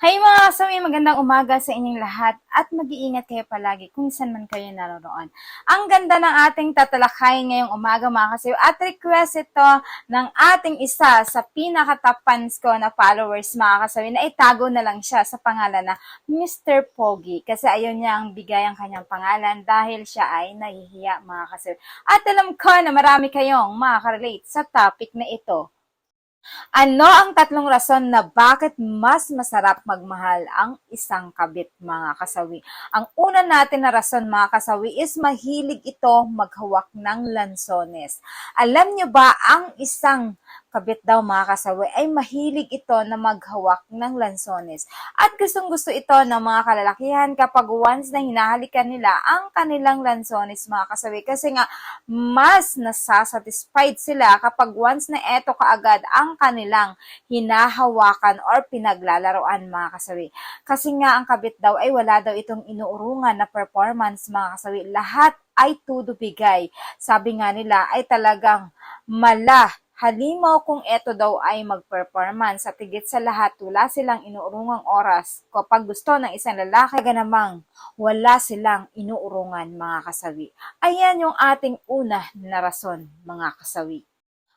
Hay mga kasawi, magandang umaga sa inyong lahat at mag-iingat kayo palagi kung saan man kayo naroon. Ang ganda ng ating tatalakayin ngayong umaga mga kasawi at request ito ng ating isa sa pinaka-top fans ko na followers mga kasawi na itago na lang siya sa pangalan na Mr. Pogi kasi ayaw niyang bigay ang kanyang pangalan dahil siya ay nahihiya mga kasawi. At alam ko na marami kayong makaka-relate sa topic na ito. Ano ang tatlong rason na bakit mas masarap magmahal ang isang kabit, mga kasawi? Ang una natin na rason, mga kasawi, is mahilig ito maghawak ng lansones. Alam nyo ba, ang isang kabit daw, mga kasawi, ay mahilig ito na maghawak ng lansones. At gustong-gusto ito ng mga kalalakihan kapag once na hinahalikan nila ang kanilang lansones, mga kasawi. Kasi nga, mas nasasatisfied sila kapag once na eto kaagad ang kanilang hinahawakan or pinaglalaroan, mga kasawi. Kasi nga ang kabit daw ay wala daw itong inuurungan na performance, mga kasawi. Lahat ay tudo bigay. Sabi nga nila ay talagang halimaw kung eto daw ay mag-performance at higit sa lahat wala silang inuurungang oras kapag gusto ng isang lalaki namang wala silang inuurungan, mga kasawi. Ayan yung ating una na rason, mga kasawi.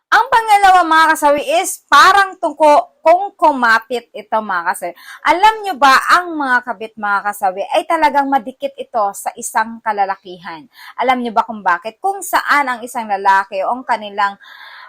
Ang pangalawa, mga kasawi, is parang tungko kung kumapit ito, mga kasawi. Alam nyo ba, ang mga kabit, mga kasawi, ay talagang madikit ito sa isang kalalakihan. Alam nyo ba kung bakit? Kung saan ang isang lalaki o ang kanilang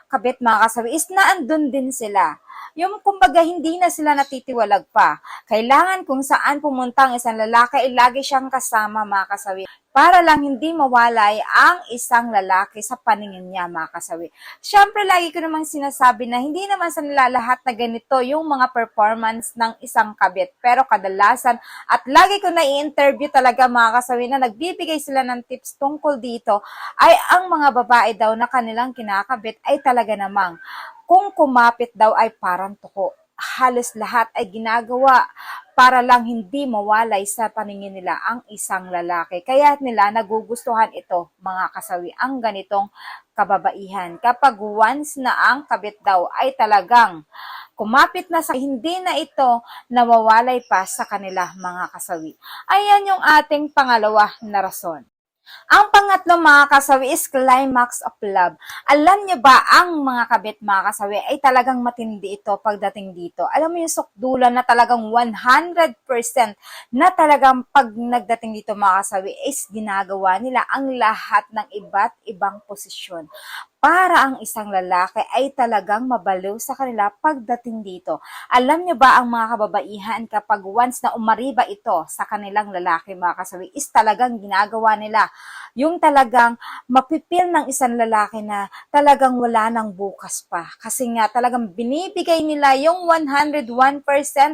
kabit, mga kasawi, is naandun din sila. Yung kumbaga hindi na sila natitiwalag pa. Kailangan kung saan pumunta ang isang lalaki ay lagi siyang kasama, mga kasawi, para lang hindi mawalay ang isang lalaki sa paningin niya, mga kasawi. Siyempre, lagi ko namang sinasabi na hindi naman sa nilalahat na ganito yung mga performance ng isang kabit. Pero kadalasan, at lagi ko na i-interview talaga, mga kasawi, na nagbibigay sila ng tips tungkol dito, ay ang mga babae daw na kanilang kinakabit ay talaga namang kung kumapit daw ay parang tuko. Halos lahat ay ginagawa para lang hindi mawalay sa paningin nila ang isang lalaki. Kaya nila nagugustuhan ito, mga kasawi, ang ganitong kababaihan. Kapag once na ang kabit daw ay talagang kumapit na sa hindi na ito nawawalay pa sa kanila, mga kasawi. Ayan yung ating pangalawa na rason. Ang pangatlo, mga kasawi, is climax of love. Alam niyo ba, ang mga kabit, mga kasawi, ay talagang matindi ito pagdating dito. Alam mo yung sukdulan na talagang 100% na talagang pag nagdating dito, mga kasawi, is ginagawa nila ang lahat ng iba't ibang posisyon para ang isang lalaki ay talagang mabaliw sa kanila pagdating dito. Alam niyo ba, ang mga kababaihan, kapag once na umariba ito sa kanilang lalaki, mga kasawi, is talagang ginagawa nila yung talagang mapipil ng isang lalaki na talagang wala nang bukas pa. Kasi nga talagang binibigay nila yung 101%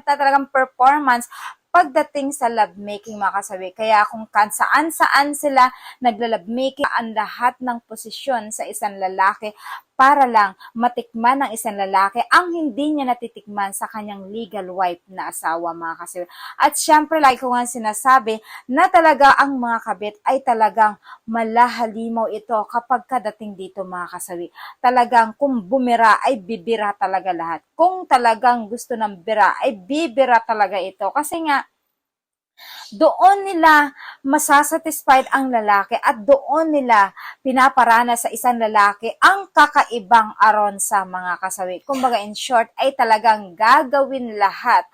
na talagang performance pagdating sa lovemaking, mga kasawi. Kaya kung saan-saan sila nagla-lovemaking, ang lahat ng posisyon sa isang lalaki para lang matikman ng isang lalaki ang hindi niya natitikman sa kanyang legal wife na asawa, mga kasawi. At syempre, like ko nga sinasabi, na talaga ang mga kabit ay talagang malahalimaw ito kapag kadating dito, mga kasawi. Talagang kung bumira ay bibira talaga lahat. Kung talagang gusto ng bira ay bibira talaga ito. Kasi nga, doon nila masasatisfied ang lalaki at doon nila pinaparana sa isang lalaki ang kakaibang aron sa mga kasawi. Kumbaga, in short, ay talagang gagawin lahat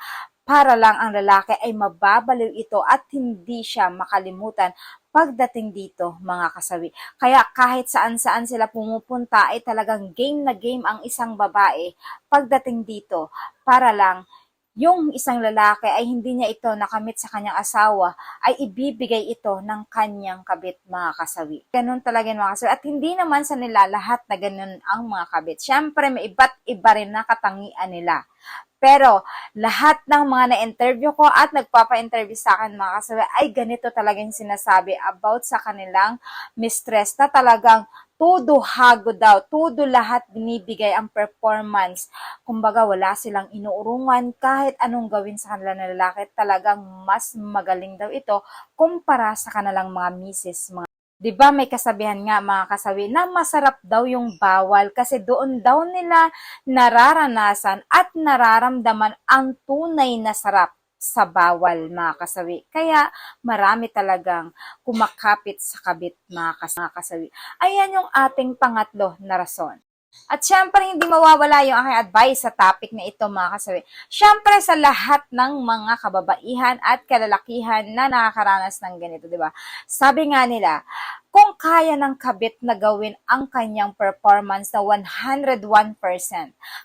para lang ang lalaki ay mababaliw ito at hindi siya makalimutan pagdating dito, mga kasawi. Kaya kahit saan-saan sila pumupunta ay talagang game na game ang isang babae pagdating dito para lang yung isang lalaki ay hindi niya ito nakamit sa kanyang asawa, ay ibibigay ito ng kanyang kabit, mga kasawi. Ganun talaga yung mga kasawi. At hindi naman sa nila lahat na ganun ang mga kabit. Siyempre, may iba't iba rin na katangian nila. Pero lahat ng mga na-interview ko at nagpapa-interview sa akin, mga kasawi, ay ganito talaga yung sinasabi about sa kanilang mistress na talagang tudo hago daw, tudo lahat binibigay ang performance. Kumbaga wala silang inuurungan kahit anong gawin sa kanila na lalaki, talagang mas magaling daw ito kumpara sa kanilang mga misis, mga 'di ba may kasabihan nga, mga kasawi, na masarap daw yung bawal kasi doon daw nila nararanasan at nararamdaman ang tunay na sarap sa bawal, mga kasawi. Kaya marami talagang kumakapit sa kabit, mga kasawi. Ayan yung ating pangatlo na rason. At syempre, hindi mawawala yung aking advice sa topic na ito, mga kasawi. Syempre, sa lahat ng mga kababaihan at kalalakihan na nakakaranas ng ganito, di ba? Sabi nga nila, kung kaya ng kabit na gawin ang kanyang performance na 101%,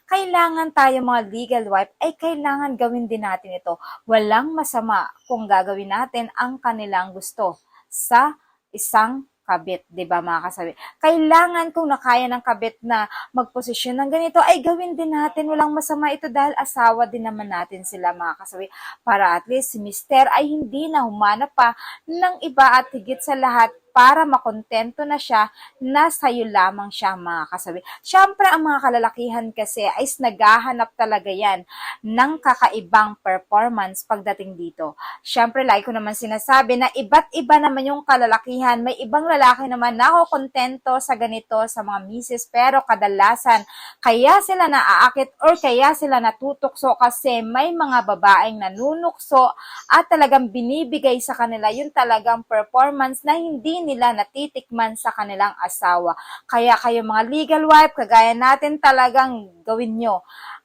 kailangan tayo mga legal wife ay kailangan gawin din natin ito. Walang masama kung gagawin natin ang kanilang gusto sa isang kabit, 'di ba mga kasabi? Kailangan kung nakaya ng kabit na magposisyon ng ganito ay gawin din natin. Walang masama ito dahil asawa din naman natin sila, mga kasabi. Para at least si Mister ay hindi na humanap pa ng iba at higit sa lahat para makontento na siya na sa'yo lamang siya, mga kasabi. Siyempre, ang mga kalalakihan kasi ay naghahanap talaga yan ng kakaibang performance pagdating dito. Siyempre, like ko naman sinasabi na iba't iba naman yung kalalakihan. May ibang lalaki naman na ako kontento sa ganito sa mga misis, pero kadalasan kaya sila naaakit or kaya sila natutukso kasi may mga babaeng nanunukso at talagang binibigay sa kanila yung talagang performance na hindi nila natitikman sa kanilang asawa. Kaya kayo mga legal wife, kagaya natin talagang gawin nyo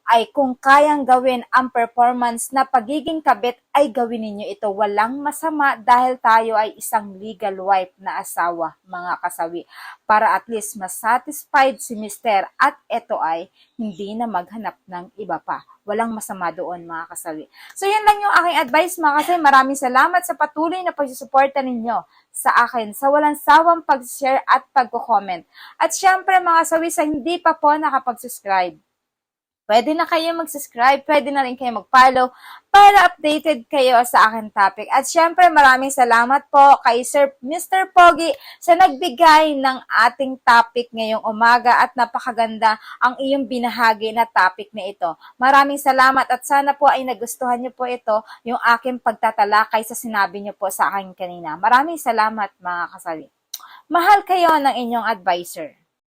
ay kung kayang gawin ang performance na pagiging kabit ay gawin ninyo ito. Walang masama dahil tayo ay isang legal wife na asawa, mga kasawi. Para at least masatisfied si Mister at ito ay hindi na maghanap ng iba pa. Walang masama doon, mga kasawi. So yan lang yung aking advice, mga kasawi. Maraming salamat sa patuloy na pagsusuporta ninyo sa akin, sa walang sawang pag-share at pag-comment. At syempre, mga kasawi, sa hindi pa po nakapag-subscribe, pwede na kayo mag-subscribe, pwede na rin kayo mag-follow para updated kayo sa aking topic. At syempre, maraming salamat po kay Sir Mr. Pogi sa nagbigay ng ating topic ngayong umaga at napakaganda ang iyong binahagi na topic na ito. Maraming salamat at sana po ay nagustuhan niyo po ito, yung aking pagtatalakay sa sinabi niyo po sa akin kanina. Maraming salamat, mga kasawi. Mahal kayo ng inyong advisor.